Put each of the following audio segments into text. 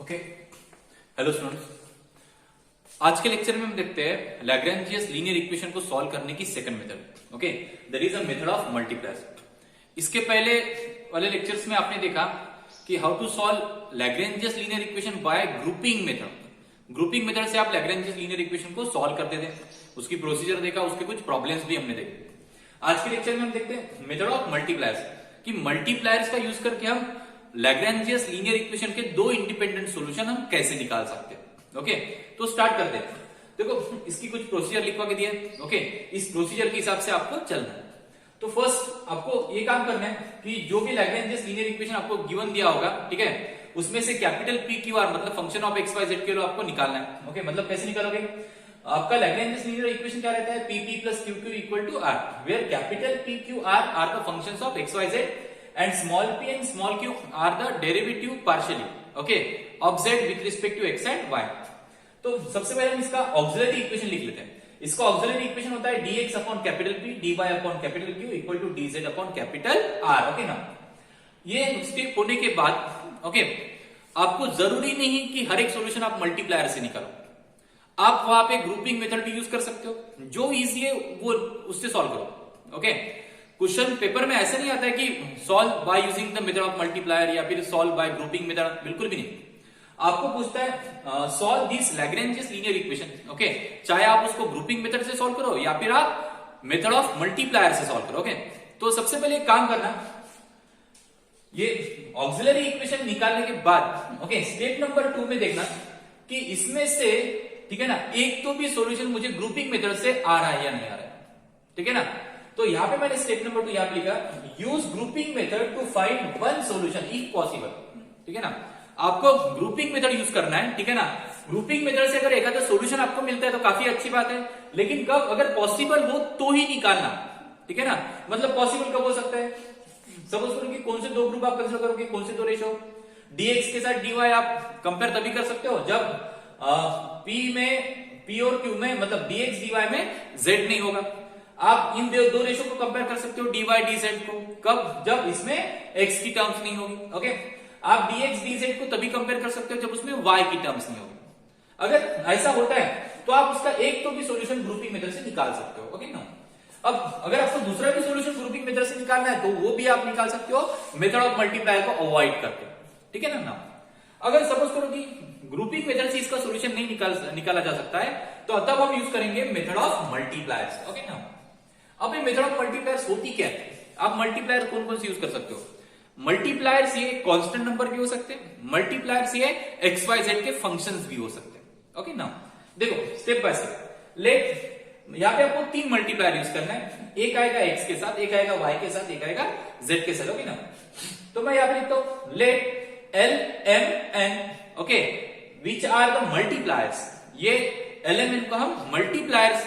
Okay, hello students. आज के lecture में हम देखते हैं लैग्रेंजियस लीनियर इक्वेशन को सॉल्व करने की second method. Okay, there is a method of multipliers. इसके पहले वाले लेक्चर्स में आपने देखा कि how to solve Lagrange's linear equation by grouping method. Grouping method से आप लैग्रेंजियस लीनियर इक्वेशन को सॉल्व करते थे, उसकी प्रोसीजर देखा, उसके कुछ प्रॉब्लम्स भी हमने देखे। आज के लेक्चर में हम देखते हैं मेथड ऑफ मल्टीप्लायर्स, कि मल्टीप्लायर्स का यूज करके हम लैग्रेंजियस लीनियर इक्वेशन के दो इंडिपेंडेंट सॉल्यूशन हम कैसे निकाल सकते हैं। ओके, तो स्टार्ट करते हैं। देखो, इसकी कुछ प्रोसीजर लिखवा के दिए। ओके, इस प्रोसीजर के हिसाब से आपको चलना है। तो फर्स्ट आपको ये काम करना है कि जो भी लैग्रेंजियस लीनियर इक्वेशन आपको गिवन दिया होगा, ठीक है, उसमें से कैपिटल पी क्यू आर मतलब function of X Y Z के लिए आपको निकालना है। ओके, मतलब कैसे निकालोगे? आपका लैग्रेंजियस लीनियर इक्वेशन क्या रहता है? P P plus Q Q equal to R, where capital P Q R are the functions of X Y Z and small p and small q are the derivative partially, okay, of z with respect to x and y। तो सबसे पहले हम इसका auxiliary equation लिख लेते हैं। इसका auxiliary equation होता है dx upon capital p dy upon capital q equal to dz upon capital r। Okay ना, ये स्टेप होने के बाद ओके, आपको जरूरी नहीं कि हर एक सॉल्यूशन आप मल्टीप्लायर से निकालो, आप वहां पे ग्रुपिंग मेथड भी यूज कर सकते हो। जो इजी है वो उससे सॉल्व करो। ओके, क्वेश्चन पेपर में ऐसा नहीं आता है कि solve by using the method of multiplier या फिर सॉल्व बाय ग्रुपिंग मेथड, बिल्कुल भी नहीं। आपको पूछता है solve this Lagrange's linear equation. Okay, चाहे आप उसको ग्रुपिंग मेथड से सॉल्व करो या फिर आप मेथड ऑफ मल्टीप्लायर से सॉल्व करो। ओके, तो सबसे पहले एक काम करना, ये ऑक्सिलरी इक्वेशन निकालने के बाद ओके, स्टेप नंबर 2 में देखना कि इसमें से, ठीक है ना, एक तो भी सॉल्यूशन मुझे ग्रुपिंग मेथड से आ रहा है या नहीं आ रहा है, ठीक है ना। तो यहां पे मैंने स्टेप नंबर 2 यहां पे लिखा, use grouping method to find one solution if possible, ठीक है ना। आपको ग्रुपिंग मेथड यूज करना है, ठीक है ना। ग्रुपिंग मेथड से अगर एक आधा सॉल्यूशन आपको मिलता है तो काफी अच्छी बात है, लेकिन कब, अगर पॉसिबल हो तो ही निकालना, ठीक है ना। मतलब पॉसिबल कब हो सकता है? सपोज करो कि कौन से दो ग्रुप आप कंसीडर करोगे, कौन से दो रेशो? dx के साथ dy आप कंपेयर तभी कर सकते हो जब p और q में, मतलब dx dy में z नहीं होगा। आप इन दो रेशो को कंपेयर कर सकते हो dy dz को, कब? जब इसमें x की टर्म्स नहीं होगी। ओके, आप dx dz को तभी कंपेयर कर सकते हो जब उसमें y की टर्म्स नहीं होगी। अगर ऐसा होता है तो आप उसका एक तो भी सॉल्यूशन ग्रुपिंग मेथड से निकाल सकते हो। ओके ना। अब अगर आपको दूसरा भी सॉल्यूशन ग्रुपिंग मेथड से निकालना है तो वो भी आप निकाल सकते हो मेथड ऑफ मल्टीप्लायर को अवॉइड करके, ठीक है ना। अगर सपोज करो कि ग्रुपिंग मेथड से इसका सॉल्यूशन नहीं निकाला जा सकता है तो तब हम यूज करेंगे मेथड ऑफ मल्टीप्लायर्स। ओके ना। अब ये मेथड ऑफ मल्टीप्लायर्स होती क्या है? आप मल्टीप्लायर कौन कौन से यूज कर सकते हो? मल्टीप्लायर्स ये कांस्टेंट नंबर भी हो सकते हैं, मल्टीप्लायर्स ये एक्स वाई जेड के फंक्शंस भी हो सकते हैं। ओके ना, देखो स्टेप बाय स्टेप। लेट यहां पे आपको 3 मल्टीप्लायर यूज करना है, एक आएगा एक्स के साथ, एक आएगा वाई के साथ, एक आएगा जेड के साथ। ओके ना, तो मैं यहां पे लिखता हूं let L M N, okay, which are the multipliers. ये एल एम एन को हम मल्टीप्लायर्स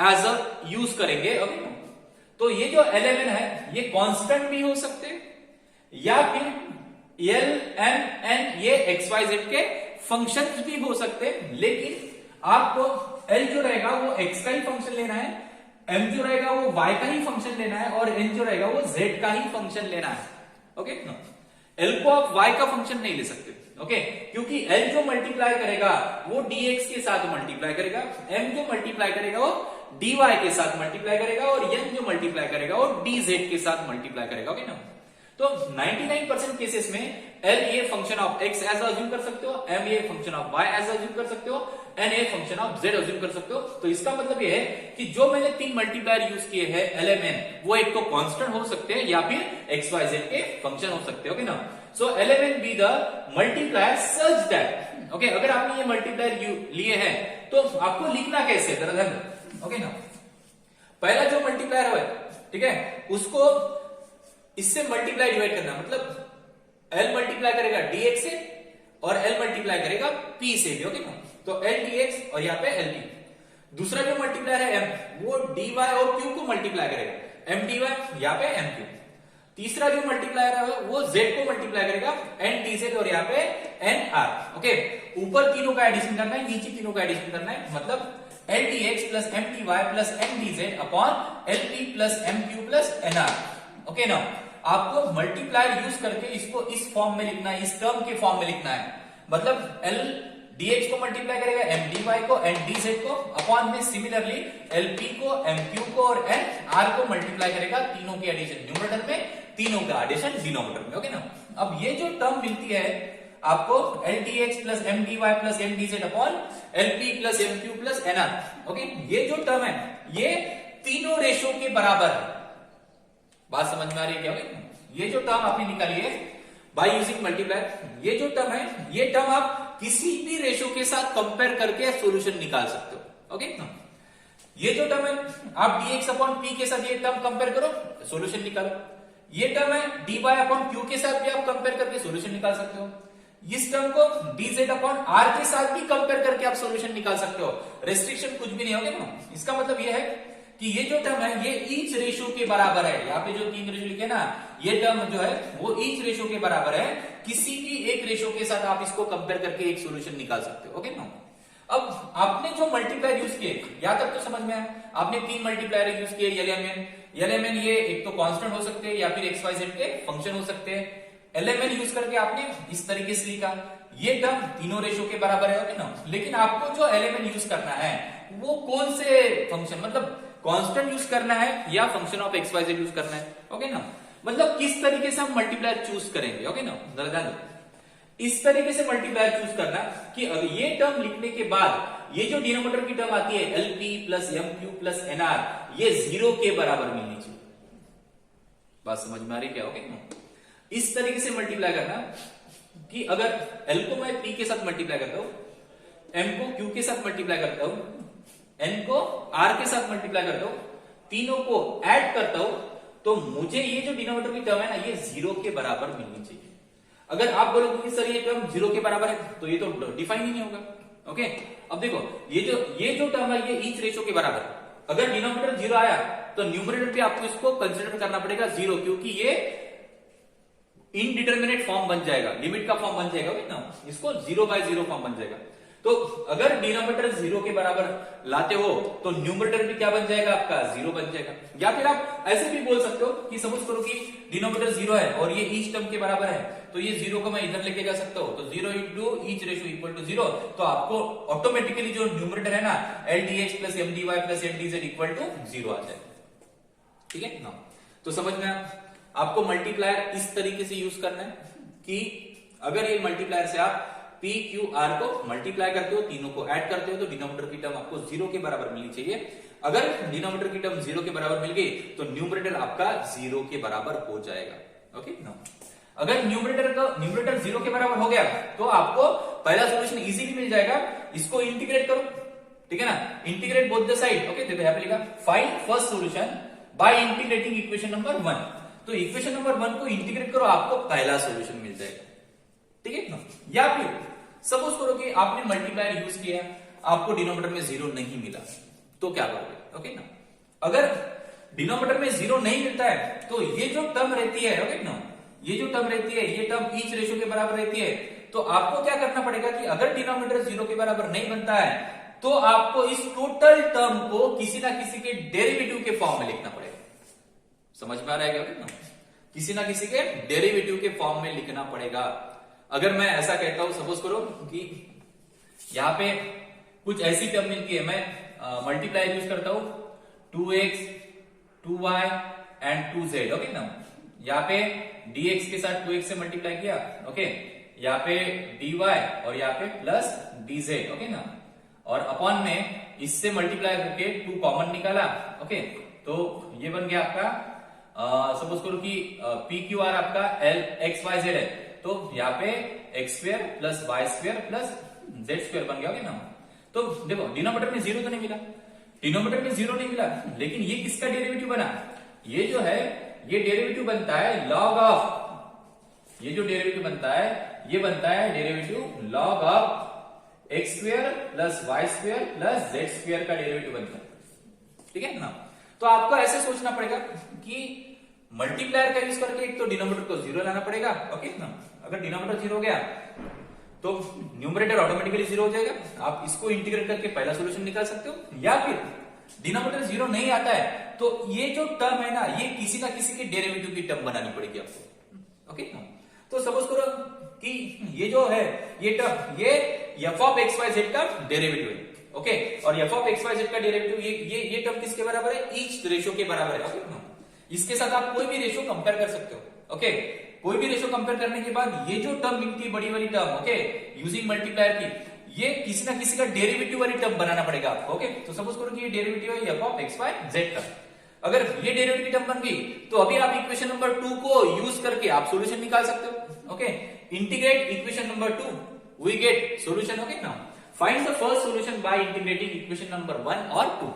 एज अ यूज करेंगे। ओके ना, तो ये जो एल एम एन है ये कांस्टेंट भी हो सकते हैं या फिर एल एम एन ये एक्स वाई जेड के फंक्शंस भी हो सकते हैं, लेकिन आपको एल जो रहेगा वो एक्स का ही फंक्शन लेना है, एम जो रहेगा वो वाई का ही फंक्शन लेना है, और एन जो रहेगा वो जेड का ही फंक्शन लेना है। ओके ना, एल को आप वाई का फंक्शन नहीं ले सकते। ओके, क्योंकि एल जो मल्टीप्लाई करेगा वो dx के साथ मल्टीप्लाई करेगा, एम जो मल्टीप्लाई करेगा वो dy के साथ मल्टीप्लाई करेगा, और n जो मल्टीप्लाई करेगा वो dz के साथ मल्टीप्लाई करेगा। ओके ना, तो 99% केसेस में l ये function of x as assume कर सकते हो, m ये function of y as assume कर सकते हो, n ये फंक्शन ऑफ z अज्यूम कर सकते हो। तो इसका मतलब ये है कि जो मैंने 3 मल्टीप्लायर यूज किए हैं lmn, वो एक तो कांस्टेंट हो सकते हैं या फिर x y z के फंक्शन हो सकते हैं। ओके ना, सो lmn be the multiplier such that, okay, अगर आपने ये मल्टीप्लायर लिए हैं तो आपको लिखना कैसे है दरअसल। ओके ना, पहला जो मल्टीप्लायर है, ठीक है, उसको इससे मल्टीप्लाई डिवाइड करना, मतलब l मल्टीप्लाई करेगा dx से और l मल्टीप्लाई करेगा p से भी। ओके ना, तो l dx और यहाँ पे l p। दूसरा जो मल्टीप्लायर है m, वो dy और q को मल्टीप्लाई करेगा, m dy यहाँ पे m q। तीसरा जो मल्टीप्लायर है वो z को मल्टीप्लाई करेगा n dz और यहाँ पे n r। ओके, ऊपर तीनों का एडिशन करना है, नीचे तीनों का एडिशन करना है, मतलब l dx plus m dy plus n dz upon l p plus m q plus n r। Okay ना, आपको मल्टीप्लायर यूज करके इसको इस फॉर्म में लिखना है, इस टर्म के फॉर्म में लिखना है। मतलब एल dx को मल्टीप्लाई करेगा एम dy को एंड dz को अपॉन में सिमिलरली एलपी को एमक्यू को और एन आर को मल्टीप्लाई करेगा, तीनों की एडिशन न्यूमरेटर में, तीनों का एडिशन डिनोमिनेटर में। ओके ना। अब ये जो टर्म मिलती है आपको L dx plus M dy plus M dz upon LP plus MQ plus NR. Okay, ये जो टर्म है ये तीनों रेशो के बराबर है। बात समझ में आ रही है क्या? ये जो टर्म आपने निकाली है बाय यूजिंग मल्टीप्लाई, ये जो टर्म है ये टर्म आप किसी भी रेशो के साथ कंपेयर करके सॉल्यूशन निकाल सकते हो। ओके, ये जो टर्म है आप dx अपॉन p के साथ ये टर्म कंपेयर करो, सॉल्यूशन निकालो। ये टर्म है dy अपॉन q के साथ भी आप कंपेयर करके सॉल्यूशन निकाल सकते हो। इस टर्म को dz अपॉन r के साथ भी कंपेयर करके आप सॉल्यूशन निकाल सकते हो। रेस्ट्रिक्शन कुछ भी नहीं होगा ना। इसका मतलब ये है कि ये जो टर्म है ये ईच रेशो के बराबर है। यहाँ पे जो 3 रेशो लिखे ना, ये टर्म जो है वो ईच रेशो के बराबर है। किसी भी एक रेशो के साथ आप इसको कंपेयर करके एक सॉल्यूशन निकाल सकते हो। ओके ना। अब आपने जो मल्टीप्लायर यूज किए, यहां तक तो समझ में आया। आपने 3 मल्टीप्लायर यूज किए, एलएमएन ये एक तो कांस्टेंट हो सकते हैं या फिर एक्स वाई जेड के फंक्शन हो सकते हैं। एलएमएन यूज करके आपने इस तरीके से लिखा, ये टर्म तीनों रेशो के बराबर है। ओके ना। लेकिन आपको जो एलएमएन यूज करना है वो कौन से फंक्शन, मतलब कांस्टेंट यूज करना है या function of X Y Z use करना है। ओके ना। मतलब किस तरीके से हम मल्टीप्लायर चूज करेंगे। ओके ना। ध्यान दो, इस तरीके से मल्टीप्लायर चूज करना कि अगर ये टर्म लिखने के बाद ये जो डिनोमिनेटर की टर्म आती है LP plus MQ plus NR, ये 0 के बराबर मिलनी चाहिए। बात समझ में आ रही क्या? ओके ना। इस तरीके से मल्टीप्लाई करना कि अगर एल को मैं पी के साथ मल्टीप्लाई करता हूं, एम को क्यू के साथ मल्टीप्लाई करता हूं, एन को आर के साथ मल्टीप्लाई करता हूं, तीनों को ऐड करता हूं, तो मुझे ये जो डिनोमिनेटर की टर्म है ना ये 0 के बराबर मिलनी चाहिए। अगर आप बोलोगे कि सर ये टर्म 0 के बराबर है तो ये तो डिफाइन ही नहीं होगा। ओके, अब देखो ये जो टर्म है ये ईच रेशो के बराबर है। अगर डिनोमिनेटर 0 आया तो न्यूमरेटर पे आपको इसको कंसीडर करना पड़ेगा 0, क्योंकि ये इनडिटर्मिनेट फॉर्म बन जाएगा, लिमिट का फॉर्म बन जाएगा ना, इसको 0/0 फॉर्म बन जाएगा। तो अगर डिनोमिनेटर 0 के बराबर लाते हो तो न्यूमरेटर भी क्या बन जाएगा आपका 0 बन जाएगा। या फिर आप ऐसे भी बोल सकते हो कि सपोज करो कि डिनोमिनेटर 0 है और ये ईच टर्म के बराबर है, तो ये 0 को मैं इधर लेके जा सकता हूं, तो 0 into each ratio equal to 0, तो आपको ऑटोमेटिकली जो न्यूमरेटर है ना L dx plus M dy plus M dz equal to 0 आ जाएगा। ठीक है ना। तो समझ में आपको मल्टीप्लायर इस तरीके से यूज करना है कि अगर ये मल्टीप्लायर से आप पी क्यू आर को मल्टीप्लाई करते हो, तीनों को ऐड करते हो, तो डिनोमिनेटर की टर्म आपको 0 के बराबर मिलनी चाहिए। अगर डिनोमिनेटर की टर्म 0 के बराबर मिल गई तो न्यूमरेटर आपका 0 के बराबर हो जाएगा। ओके ना। अगर न्यूमरेटर 0 के बराबर हो गया तो आपको पहला सॉल्यूशन इजीली मिल जाएगा। इसको इंटीग्रेट करो, ठीक है ना, integrate both the side. Okay, देखो यहां पे लिखा find first solution by integrating equation number 1, तो इक्वेशन नंबर 1 को इंटीग्रेट करो, आपको पहला सॉल्यूशन मिल जाएगा। ठीक है ना। या फिर सपोज करो कि आपने मल्टीप्लायर यूज किया, आपको डिनोमिनेटर में 0 नहीं मिला, तो क्या करोगे? ओके ना। अगर डिनोमिनेटर में 0 नहीं मिलता है तो ये जो टर्म रहती है, ओके ना, ये जो टर्म रहती है ये टर्म ईच रेशो के बराबर रहती है, तो आपको क्या करना पड़ेगा कि अगर डिनोमिनेटर 0 के बराबर नहीं बनता है तो आपको इस टोटल टर्म को किसी ना किसी के डेरिवेटिव के फॉर्म में लिखना पड़ेगा। समझ में आ रहा है क्या? किसी ना किसी के डेरिवेटिव के फॉर्म में लिखना पड़ेगा। अगर मैं ऐसा कहता हूं, सपोज करो कि यहां पे कुछ ऐसी टर्म मिलती है, मैं मल्टीप्लाई यूज करता हूं 2x 2y and 2z। Okay ना। यहाँ पे dx के साथ 2x से मल्टीप्लाई किया, ओके, यहाँ पे dy और यहाँ पे प्लस dz। ओके ना। और अपॉन में इससे मल्टीप्लाई करके 2 कॉमन निकाला। ओके, तो ये बन गया आपका, सपोज करो कि पी क्यू आर आपका एल एक्स वाई जेड है, तो यहाँ पे X square plus Y square plus Z square बन गया। ना, तो देखो डिनोमिनेटर में 0 तो नहीं मिला, डिनोमिनेटर में 0 नहीं मिला, लेकिन ये किसका डेरिवेटिव बना? ये जो है ये डेरिवेटिव बनता है लॉग ऑफ, ये जो डेरिवेटिव बनता है ये बनता है derivative log of X square plus Y square plus Z square का डेरिवेटिव बनता है। ठीक है ना। तो आपको ऐसे सोचना पड़ेगा कि मल्टीप्लायर का यूज करके एक तो डिनोमिनेटर को 0 लाना पड़ेगा। ओके ना। अगर डिनोमिनेटर 0 हो गया तो न्यूमरेटर ऑटोमेटिकली 0 हो जाएगा, आप इसको इंटीग्रेट करके पहला सॉल्यूशन निकाल सकते हो। या फिर डिनोमिनेटर 0 नहीं आता है तो ये जो टर्म है ना ये किसी ना किसी के डेरिवेटिव की टर्म बनानी पड़ेगी आपको। ओके ना। तो सपोज करो कि ये जो है ये टर्म ये F of X Y Z का डेरिवेटिव है, ओके, और F of X Y Z का डेरिवेटिव ये टर्म किसके बराबर है, ईच रेशियो के बराबर है, ओके। इसके साथ आप कोई भी रेशियो कंपेयर कर सकते हो, ओके। कोई भी रेशियो कंपेयर करने के बाद ये जो टर्म मिलती है बड़ी वाली टर्म, ओके, यूजिंग मल्टीप्लायर की, ये किसी ना किसी का डेरिवेटिव वाली टर्म बनाना पड़ेगा आपको, ओके। तो सपोज करो कि ये डेरिवेटिव है F of X Y Z का। अगर ये डेरिवेटिव की टर्म बन गई तो अभी आप इक्वेशन नंबर 2 को यूज करके आप सॉल्यूशन निकाल सकते हो, okay. Integrate equation number 2, we get solution, okay. Now find the first solution by integrating equation number 1 और 2,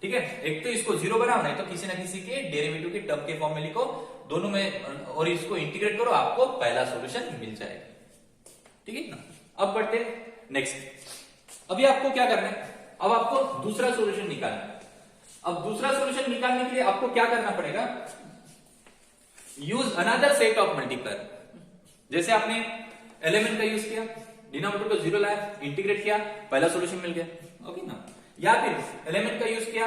ठीक है। एक तो इसको जीरो बनाओ, नहीं तो किसी ना किसी के डेरिवेटिव के टर्म के फॉर्म में लिखो, दोनों में, और इसको इंटीग्रेट करो, आपको पहला सॉल्यूशन मिल जाएगा, ठीक है ना। अब बढ़ते नेक्स्ट। अभी आपको क्या करना है, अब आपको दूसरा सॉल्यूशन निकालना है। अब दूसरा सॉल्यूशन निकालने के लिए आपको क्या करना पड़ेगा, use another set of multiplier. जैसे आपने एलिमेंट का यूज किया, डिनोमिनेटर को जीरो लाया, इंटीग्रेट किया, पहला सॉल्यूशन मिल गया, ओके ना। या फिर एलिमेंट का यूज किया,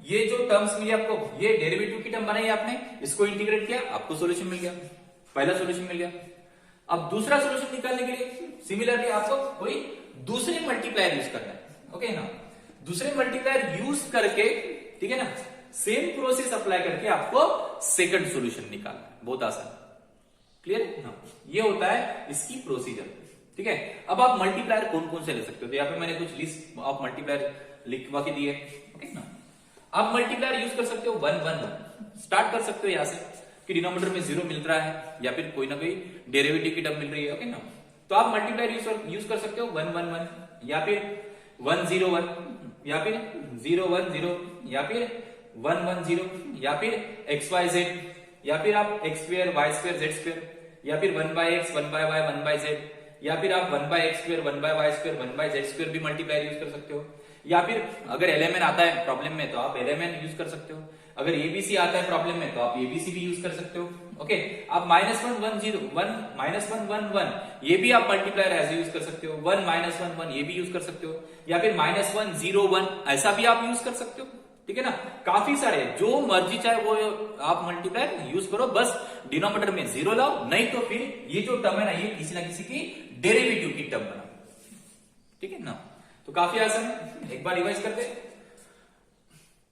ये जो टर्म्स मिली आपको, ये डेरिवेटिव की टर्म बनाई आपने, इसको इंटीग्रेट किया, आपको सॉल्यूशन मिल गया, पहला सॉल्यूशन मिल गया। अब दूसरा सॉल्यूशन निकालने के लिए सिमिलरली आपको कोई दूसरे मल्टीप्लायर यूज करना है, ओके ना। दूसरे मल्टीप्लायर यूज करके, ठीक है ना, सेम प्रोसेस अप्लाई करके आपको सेकंड सॉल्यूशन निकालना है, बहुत आसान, क्लियर है ना। ये होता है इसकी प्रोसीजर, ठीक है। अब आप मल्टीप्लायर कौन कौन से ले सकते हो, तो यहाँ पे मैंने कुछ लिस्ट ऑफ मल्टीप्लायर लिखवा के दिए, ओके ना। आप मल्टीप्लायर यूज कर सकते हो 1 1 1, स्टार्ट कर सकते हो यहां से कि डिनोमिनेटर में जीरो मिल रहा है या फिर कोई ना कोई डेरिवेटिव की टर्म मिल रही है, ओके ना। तो आप मल्टीप्लायर यूज कर सकते हो 1 1 1 या फिर 1 0 1 या फिर 0 1 0 या फिर 1 1 0 या फिर x y z या फिर आप x square y square z square या फिर 1 by x 1 by y 1 by z या फिर आप 1 by x square 1 by y square 1 by z square भी मल्टीप्लायर यूज कर सकते हो। या फिर अगर एलएमएन आता है प्रॉब्लम में तो आप एलएमएन यूज कर सकते हो। अगर एबीसी आता है प्रॉब्लम में तो आप एबीसी भी यूज कर सकते हो, ओके। आप -1 1 0 1 -1 1 1 ये भी आप मल्टीप्लायर ऐसे यूज कर सकते हो, 1 -1 1 ये भी यूज कर सकते हो, या फिर -1 0 1 ऐसा भी आप यूज कर सकते हो, ठीक है ना। काफी सारे जो मर्जी चाहे वो आप मल्टीप्लायर यूज करो, बस डिनोमिनेटर में जीरो लाओ, नहीं तो फिर ये जो टर्म है ना ये किसी ना किसी की डेरिवेटिव की टर्म बनाओ, ठीक है ना। तो काफी आसान है, एक बार रिवाइज करते हैं।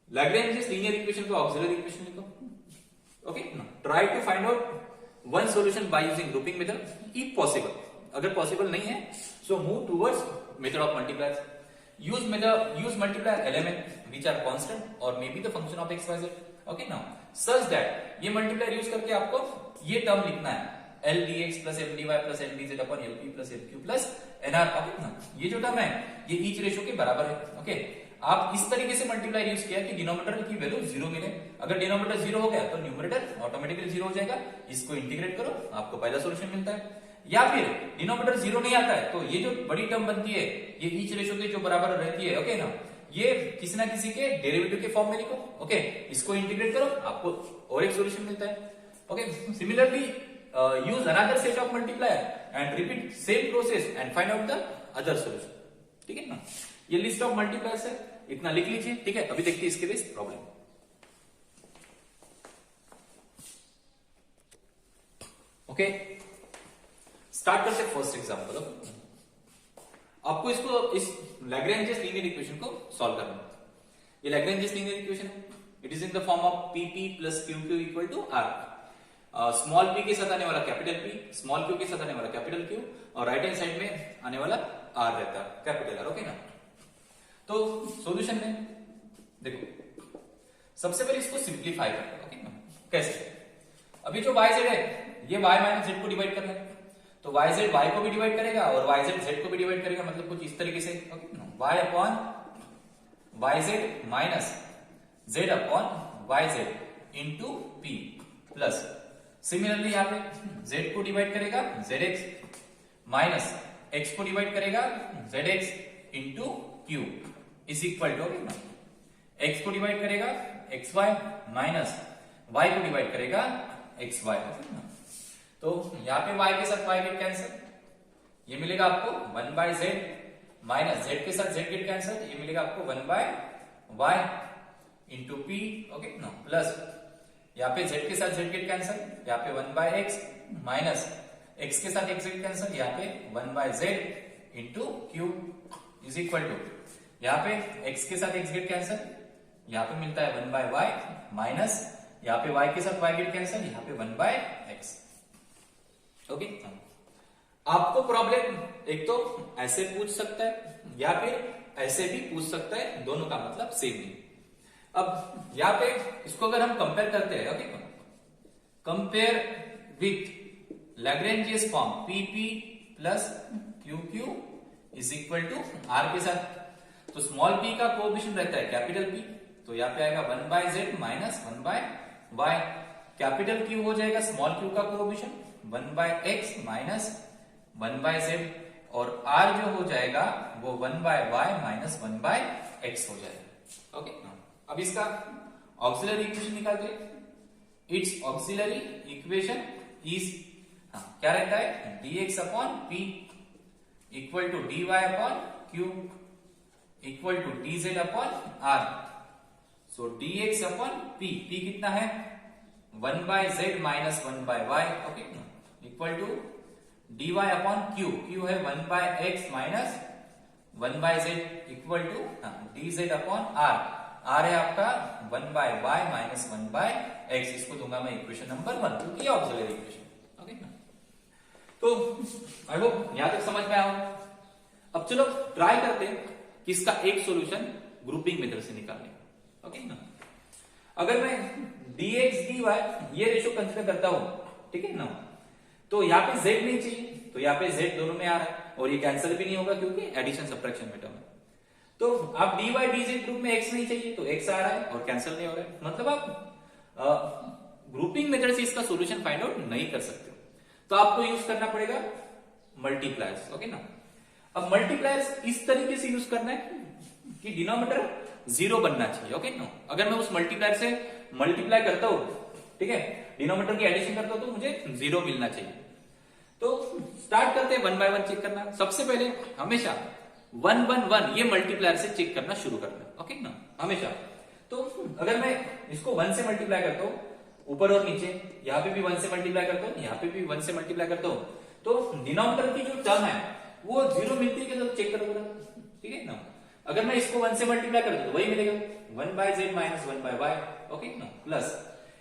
लैग्रेंज लीनियर इक्वेशन को ऑक्सिलरी इक्वेशन लिखो, okay. Try to find out one solution by using grouping method if possible. अगर पॉसिबल नहीं है so move towards method of multiplier. Use multiplier element which are constant और may be the function of X Y Z, okay now such that ये multiplier use करके आपको ये term लिखना है L D X plus L D Y plus L D Z upon L P plus L Q plus N R, okay ना। ये जो term है ये ईच रेशियो के बराबर है, ओके। आप इस तरीके से मल्टीप्लायर यूज किया कि डिनोमिनेटर की वैल्यू जीरो मिले। अगर डिनोमिनेटर जीरो हो गया तो न्यूमरेटर ऑटोमेटिकली जीरो हो जाएगा, इसको इंटीग्रेट करो, आपको पहला सॉल्यूशन मिलता है। या फिर डिनोमिनेटर जीरो नहीं आता है तो ये जो बड़ी टर्म बनती है ये ईच रेशियो के जो बराबर रहती है, ओके ना, ये किसी ना किसी के डेरिवेटिव के फॉर्म में लिखो, ओके। इसको इंटीग्रेट करो, आपको और एक सॉल्यूशन मिलता है, okay. Similarly use another set of multiplier and repeat same process and find out the other solution, ठीक है ना। ये लिस्ट ऑफ मल्टीप्लायर्स है, इतना लिख लीजिए, ठीक है। अभी देखते हैं इसके बेस प्रॉब्लम, ओके। स्टार्ट करते हैं फर्स्ट एग्जांपल। आपको इसको इस लैग्रेंज लीनियर इक्वेशन को सॉल्व करना है। ये लैग्रेंज लीनियर इक्वेशन है, it is in the form of P P plus Q Q equal to R. Small P के साथ आने वाला कैपिटल पी, स्मॉल क्यू के साथ आने वाला कैपिटल क्यू, और राइट हैंड साइड में आने वाला आर रहता है, कैपिटल आर, ओके ना। तो सॉल्यूशन में देखो सबसे पहले इसको सिंप्लीफाई करना है, ओके ना। कैसे? अभी जो वाई जेड है ये वाई माइनस जेड को डिवाइड करना है, तो वाई जेड वाई को भी डिवाइड करेगा और वाई जेड जेड को भी डिवाइड करेगा, मतलब कुछ इस तरीके से, ओके ना। Y upon Y Z minus Z upon Y Z into P plus similarly यहाँ पे z को डिवाइड करेगा zx माइनस x को डिवाइड करेगा zx into Q is equal to, okay ना, x को डिवाइड करेगा xy माइनस y को डिवाइड करेगा xy, ओके ना। तो यहाँ पे y के साथ y गेट कैंसिल, ये मिलेगा आपको 1 बाय z माइनस z के साथ z गेट कैंसिल, ये मिलेगा आपको 1 by y into P, okay ना, प्लस यहाँ पे z के साथ z गेट कैंसिल, यहाँ पे 1 बाय x माइनस x के साथ x कैंसिल, यहाँ पे 1/z into Q is equal to, यहाँ पे x के साथ x कैंसिल, यहाँ पे मिलता है 1/y माइनस, यहाँ पे y के साथ y कैंसिल, यहाँ पे 1/x। ओके, आपको प्रॉब्लम एक तो ऐसे पूछ सकता है या फिर ऐसे भी पूछ सकता है, दोनों का मतलब सेम है। अब यहाँ पे इसको अगर हम कंपेयर करते हैं, okay, compare with Lagrange's form PP plus QQ is equal to R के साथ, तो स्मॉल p का कोएफिशिएंट रहता है कैपिटल P, तो यहाँ पे आएगा 1/z minus 1/y, capital Q हो जाएगा स्मॉल q का कोएफिशिएंट 1/x माइनस 1/z, और R जो हो जाएगा वो 1/y माइनस 1/x हो जाएगा। ओके, अब इसका ऑक्सिलरी इक्वेशन निकालते हैं। इट्स ऑक्सिलरी इक्वेशन इज, क्या रहता है, dx upon p equal to dy upon q equal to dz upon r। So dx upon p कितना है 1/z minus 1/y, okay, equal to dy upon q है 1/x minus 1/z equal to dz upon r है आपका 1/y minus 1/x। इसको दूंगा मैं equation number 1, क्योंकि ये ऑक्सिलरी इक्वेशन। ओके, तो आई होप यहां तक समझ में आया। अब चलो ट्राई करते हैं कि इसका एक सॉल्यूशन ग्रुपिंग मेथड से निकालने। ओके ना, अगर मैं dx dy ये रेशो कंसीडर करता हूं, ठीक है ना, तो यहाँ पे z नहीं चाहिए, तो यहाँ पे z दोनों में आ रहा है, और ये कैंसिल भी नहीं होगा क्योंकि एडिशन सब्ट्रैक्शन मेथड है। तो आप dy dz ग्रुप में x नहीं चाहिए, तो x आ रहा है और कैंसिल नहीं हो रहा है, मतलब आप ग्रुपिंग मेथड से इसका सॉल्यूशन फाइंड आउट नहीं कर सकते, तो आपको यूज करना पड़ेगा मल्टीप्लायर्स। ओके ना, अब मल्टीप्लायर्स इस तरीके से यूज करना है कि डिनोमिनेटर 0 बनना चाहिए। ओके ना, अगर मैं उस मल्टीप्लायर से मल्टीप्लाई करता हूं, ठीक है, डिनोमिनेटर की एडिशन करता हूं, तो मुझे 0 मिलना चाहिए। तो स्टार्ट करते हैं 1 बाय 1 चेक करना। सबसे पहले हमेशा 1 1 1 ये मल्टीप्लायर से चेक करना शुरू करना। ओके ना, हमेशा। तो अगर मैं इसको 1 से मल्टीप्लाई करता हूं, ऊपर और नीचे, यहाँ पे भी 1 से मल्टीप्लाई करता हूं, यहाँ पे भी 1 से मल्टीप्लाई करता हूं, तो डिनोमिनेटर की जो टर्म है वो 0 मिलती है क्या, तो चेक करो, ठीक है ना। अगर मैं इसको 1 से मल्टीप्लाई कर दूं तो वही मिलेगा 1/z माइनस 1/y। ओके ना, प्लस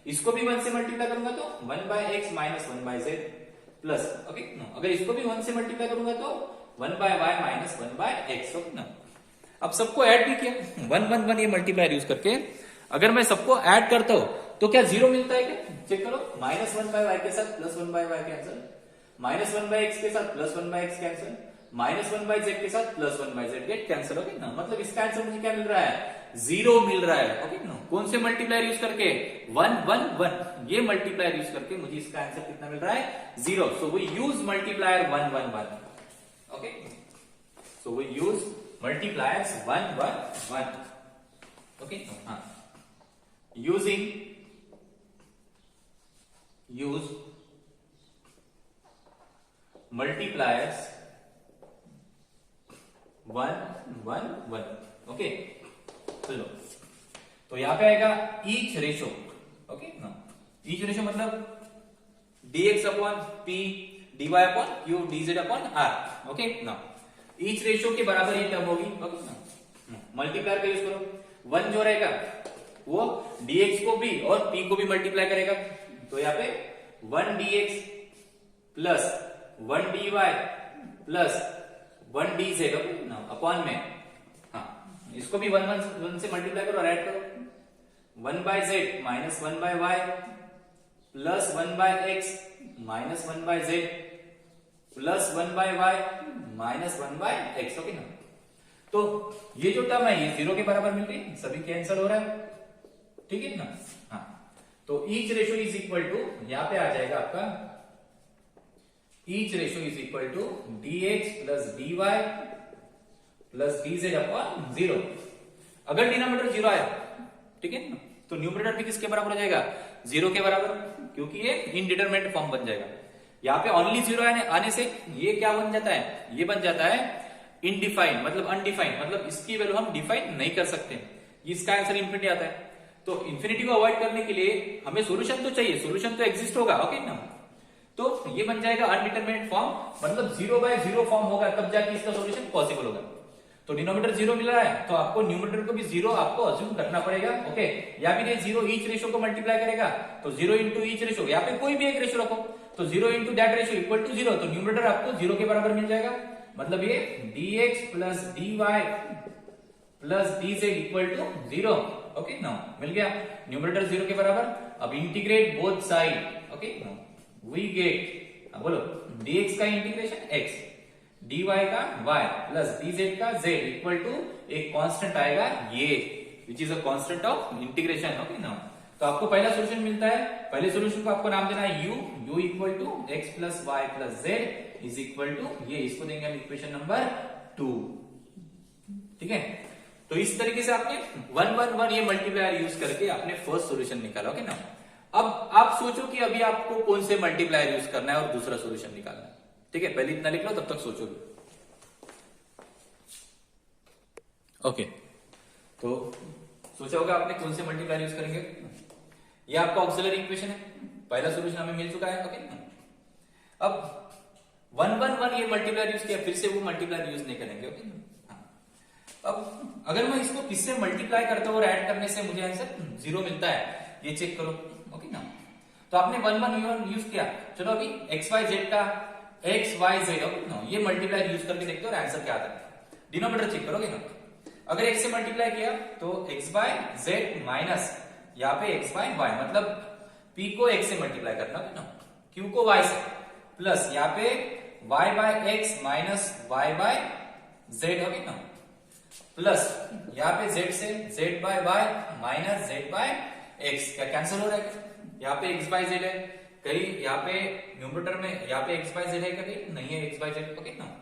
इसको भी 1 से मल्टीप्लाई करूंगा तो 1/x minus 1/z plus, okay ना, अगर इसको भी 1 से मल्टीप्लाई करूंगा तो 1/y माइनस 1/x। ओके ना, अब सबको ऐड भी किया 1 1 1 ये मल्टीप्लायर यूज करके, अगर मैं सबको ऐड करता हूं तो क्या 0 मिलता है क्या, चेक करो, माइनस 1/y के साथ plus 1/y cancel, minus 1/x के साथ plus 1/x cancel, minus 1/z के साथ plus 1/z get cancel. Okay ना, मतलब इसका आंसर मुझे क्या मिल रहा है, 0 मिल रहा है। ओके ना, कौन से मल्टीप्लायर यूज करके, 1 1 1 ये मल्टीप्लायर यूज करके मुझे इसका आंसर कितना मिल रहा है, 0। So we use multiplier 1 1 1। Okay, so we use multipliers 1 1 1। Okay, हाँ, यूज multipliers 1 1 1। ओके, चलो, तो यहां पे आएगा ईच रेशो। ओके ना, ईच रेशो मतलब dx upon p dy upon q dz upon r। Okay ना, ईच रेशो के बराबर ये टर्म होगी। ओके ना, मल्टीप्लायर का यूज करो, 1 जो रहेगा वो dx को भी और p को भी मल्टीप्लाई करेगा, तो यहाँ पे 1 dx plus 1 dy plus 1 dz upon में, हाँ, इसको भी 1 1 से मल्टीप्लाई करो और ऐड करो, 1/z minus 1/y plus 1/x minus 1/z plus 1/y minus 1/x। Okay ना, तो ये जो टर्म है ये 0 के बराबर मिल गई, सभी कैंसिल हो रहा है, ठीक है ना। हाँ, तो each ratio is equal to, यहां पे आ जाएगा आपका each ratio is equal to dx plus dy plus dz upon 0। अगर डिनोमिनेटर 0 आया, ठीक है ना, तो न्यूमरेटर भी किसके बराबर हो जाएगा, 0 के बराबर, क्योंकि ये इनडिटरमिनेट फॉर्म बन जाएगा। यहाँ पे ओनली 0 आने से ये क्या बन जाता है, ये बन जाता है इनडिफाइंड, मतलब अनडिफाइंड, मतलब इसकी वैल्यू हम डिफाइन नहीं कर सकते, इसका आंसर इंफिनिटी आता है। तो इंफिनिटी को अवॉइड करने के लिए हमें सॉल्यूशन तो चाहिए, सॉल्यूशन तो एग्जिस्ट होगा। ओके ना, तो ये बन जाएगा अनडिटरमिनेट फॉर्म, मतलब 0/0 फॉर्म होगा तब जाके इसका सॉल्यूशन पॉसिबल होगा। तो डिनोमिनेटर 0 मिल रहा है तो आपको न्यूमरेटर को भी 0 आपको अज्यूम करना पड़ेगा, ओके। या फिर ये 0 ईच रेशो को मल्टीप्लाई करेगा तो 0 इंटू ईच रेशो, या फिर कोई भी एक रेशो रखो तो 0 into that ratio equal to 0, तो न्यूमरेटर आपको 0 के बराबर मिल जाएगा। मतलब ये dx plus dy plus dz equal to 0, okay ना, मिल गया न्यूमरेटर 0 के बराबर। अब integrate both side, okay, we get, बोलो dx का इंटीग्रेशन x, dy का y प्लस dz का z इक्वल टू एक कांस्टेंट आएगा ये, which is a constant of integration, okay ना। तो आपको पहला सॉल्यूशन मिलता है, पहले सॉल्यूशन को आपको नाम देना है u equal to x plus y plus z is equal to ये, इसको देंगे हम इक्वेशन नंबर 2, ठीक है। तो इस तरीके से आपने 1 1 1 ये मल्टीप्लायर यूज करके आपने फर्स्ट सॉल्यूशन निकाला, ओके ना। अब आप सोचो कि अभी आपको कौन से मल्टीप्लायर यूज करना है और दूसरा सॉल्यूशन निकालना है, ठीक है। पहले इतना लिख लो, तब तक सोचोगे, ओके। तो सोचा होगा आपने कौन से मल्टीप्लायर यूज करेंगे। ये आपका ऑक्सिलरी इक्वेशन है, पहला सॉल्यूशन हमें मिल चुका है, ओके। अब 1 1 1 ये मल्टीप्लायर यूज किया, फिर से वो मल्टीप्लायर यूज नहीं करेंगे, ओके। अब अगर मैं इसको किससे मल्टीप्लाई करता हूं और ऐड करने से मुझे आंसर 0 मिलता है, ये चेक करो, ओके ना। तो आपने 1 1 1 यूज किया, चलो अभी एक्स वाई जेड का एक्स वाई जेड, ओके ना, ये मल्टीप्लाई यूज करके देखते हो और आंसर क्या आता है। डिनोमिनेटर चेक करोगे ना, अगर x से मल्टीप्लाई किया तो x बाय जेड माइनस यहाँ पे x बाय वाई, मतलब p को x से मल्टीप्लाई करना है ना, q को y से, प्लस यहाँ पे y by x minus y by z, okay ना, प्लस यहाँ पे z से z by y minus z by x, क्या कैंसिल हो रहा है, यहाँ पे x बाय z है, कहीं यहाँ पे न्यूमरेटर में यहाँ पे x बाय z है, कहीं नहीं है x बाय z, ओके ना।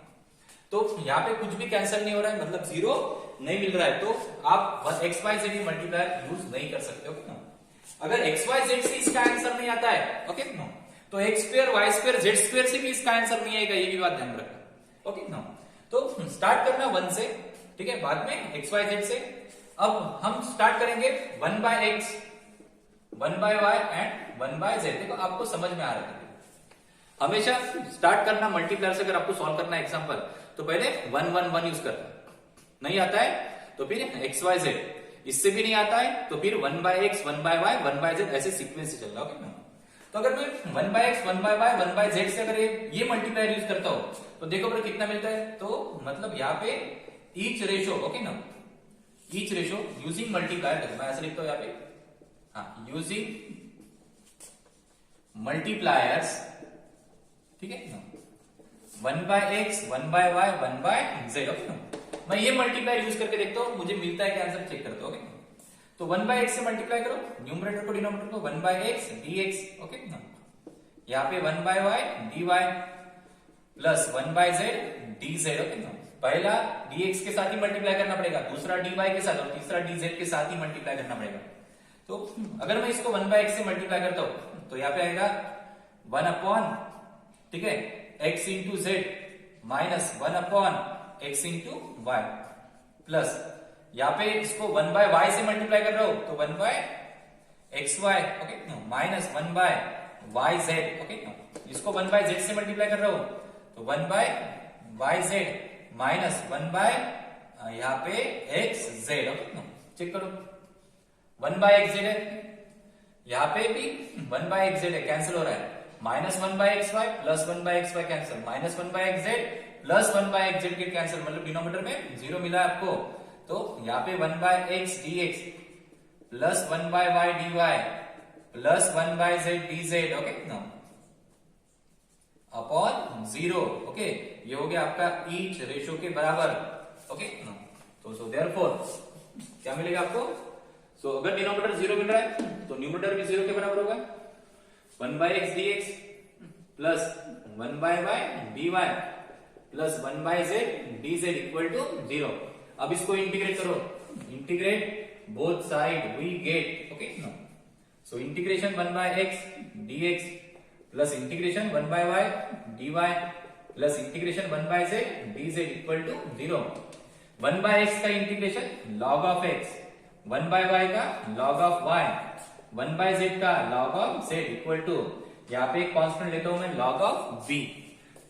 तो यहाँ पे कुछ भी कैंसिल नहीं हो रहा है, मतलब 0 नहीं मिल रहा है, तो आप X Y Z multiplier use नहीं कर सकते, ओके ना। अगर एक्स वाई जेड से इसका आंसर नहीं आता है, ओके ना, तो X square Y square Z square से भी इसका आंसर नहीं आएगा, ये भी बात ध्यान रखना, ओके ना। तो स्टार्ट करना 1 से, ठीक है, बाद में एक्स वाई जेड से। अब हम स्टार्ट करेंगे 1 by X, 1 by Y and 1 by Z. देखो आपको समझ में आ रहा है, हमेशा स्टार्ट करना मल्टीप्लायर से, अगर आपको सॉल्व करना है एग्जांपल, तो पहले 1 1 1 यूज करना, नहीं आता है तो फिर एक्स वाई जेड, इससे भी नहीं आता है तो फिर 1 by X 1 by Y 1 by Z, ऐसे सीक्वेंस से चल रहा, ओके ना। तो अगर मैं 1 by X 1 by Y 1 by Z से अगर ये मल्टीप्लायर यूज करता हूं तो देखो फिर कितना मिलता है, तो मतलब यहाँ पे ईच रेशो, ओके ना, ईच रेशो यूजिंग मल्टीप्लायर, मैं ऐसे लिखता हूं यहाँ पे, हाँ, यूजिंग मल्टीप्लायर्स, ठीक है, 1 by X 1 by Y 1 by Z, okay ना। मैं ये मल्टीप्लाई यूज करके देखता हूं मुझे मिलता है क्या, आंसर चेक करता हूं, ओके। तो 1 बाय एक्स से मल्टीप्लाई करो, न्यूमरेटर को डिनोमिनेटर को 1 बाय एक्स dx, ओके ना, यहाँ पे 1 by Y dy plus 1 by Z dz, okay ना। पहला dx के साथ ही मल्टीप्लाई करना पड़ेगा, दूसरा dy के साथ और तीसरा dz के साथ ही मल्टीप्लाई करना पड़ेगा। तो अगर मैं इसको 1 बाय एक्स से मल्टीप्लाई करता हूं तो यहाँ पे आएगा 1 अपॉन, ठीक है, x into Z minus 1 upon x into Y, plus यहाँ पे इसको 1 बाय वाई से मल्टीप्लाई कर रहा हो तो 1 by X Y, okay, minus 1 by Y Z, okay. इसको 1 बाय जेड से मल्टीप्लाई कर रहा हो तो 1 by Y Z minus 1 by यहाँ पे एक्स जेड, ओके। चेक करो 1 बाय एक्स जेड है, यहाँ पे भी 1 बाय एक्स जेड है, कैंसिल हो रहा है, minus 1 by X Y plus 1 by X Y cancel, minus 1 by X Z plus 1 by X Z के कैंसिल, मतलब डिनोमिनेटर में 0 मिला है आपको। तो यहाँ पे 1 by X dx plus 1 by Y dy plus 1 by Z dz, okay ना, अपॉन 0, ओके। ये हो गया आपका ईच रेशो के बराबर, ओके ना। तो सो देयरफॉर क्या मिलेगा आपको, सो अगर डिनोमिनेटर 0 मिल रहा है तो न्यूमरेटर भी 0 के बराबर होगा, 1 by X dx plus 1 by Y dy plus 1 by Z dz equal to 0। अब इसको इंटीग्रेट करो, integrate both side we get, okay ना। So integration 1 by X dx plus integration 1 by Y dy plus integration 1 by Z dz equal to 0। 1 by X का integration log of x, 1 by Y का log of y, 1 by Z का log of z equal to यहाँ पे एक constant लेता हूं मैं log of v,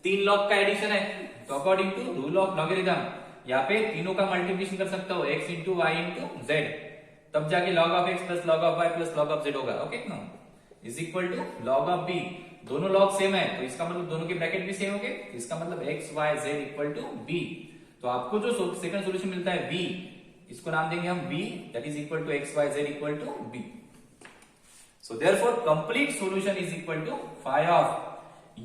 3 log का एडिशन है तो according to rule of logarithm यहाँ पे तीनों का मल्टीप्लिकेशन कर सकता हो x into Y into Z, तब जाके log of x plus log of y plus log of z होगा। Okay no, is equal to log of b, दोनों log सेम है तो इसका मतलब दोनों के ब्रैकेट भी सेम हो गए, इसका मतलब x y z equal to b। तो आपको जो सेकंड सॉल्यूशन मिलता है v, इसको नाम देंगे हम v, that is equal to x y z equal to b। So therefore complete solution is equal to phi of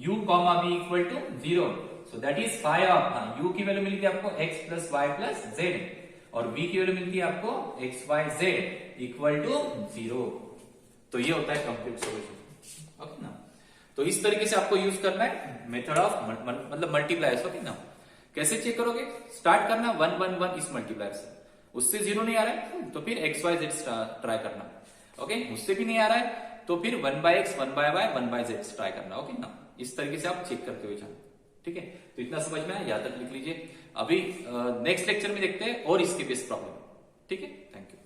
u comma b equal to 0। So that is phi of u की value मिलती है आपको x plus y plus z और v की value मिलती है आपको x y z equal to 0। तो ये होता है कंप्लीट सॉल्यूशन। ओके ना, तो इस तरीके से आपको यूज करना है मेथड ऑफ मतलब मल्टीप्लायर्स। ओके ना, कैसे चेक करोगे, स्टार्ट करना 1 1 1 इस मल्टीप्लायर से, उससे 0 नहीं आ रहा है तो फिर x y z ट्राई करना। ओके, उससे भी नहीं आ रहा है तो फिर 1 by x 1 by y 1 by z try करना। ओके ना, इस तरीके से आप चेक करते हुए जाना। ठीक है, तो इतना समझ में आया, याद तक लिख लीजिए। अभी नेक्स्ट लेक्चर में देखते हैं और इसके बेस प्रॉब्लम। ठीक है, थैंक यू।